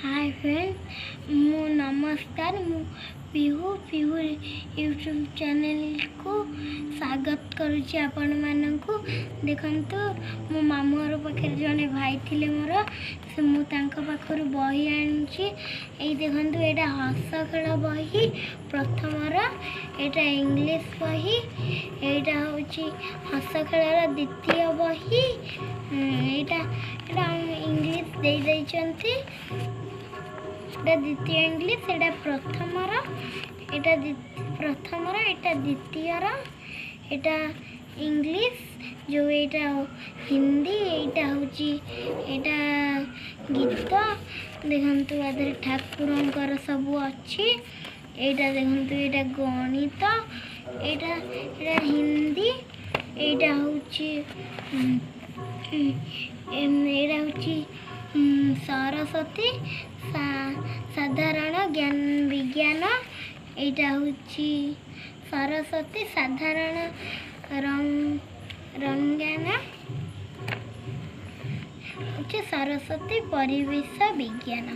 Hi friend मु नमस्कार मु पिहू पिहू यूट्यूब चैनल को स्वागत करुच्ची आपण मानकु देखंतु मो मामू घर पाखे जने भाई थिले मोर से मु तांका पाखरु बही आनिची एई देखंतु एटा हस खेल बही प्रथमर एटा इंग्लिश बही एटा होची हस खेलर द्वितीय बही एटा एटा इंग्लिश दे दैचंती द्वितीय इंग्लिश एटा प्रथमर एटा प्रथमर एटा द्वितीयर एटा इंग्लिश जो एटा हिंदी एटा होची एटा गीत देखंतु आदर ठाकुरंकर सब अच्छी एटा देखंतु एटा गणित एटा एटा हिंदी एटा होची एटा होची सरस्वती साधारण ज्ञान विज्ञान एटा होची सरस्वती साधारण रंगान होची सरस्वती परिवेश विज्ञान।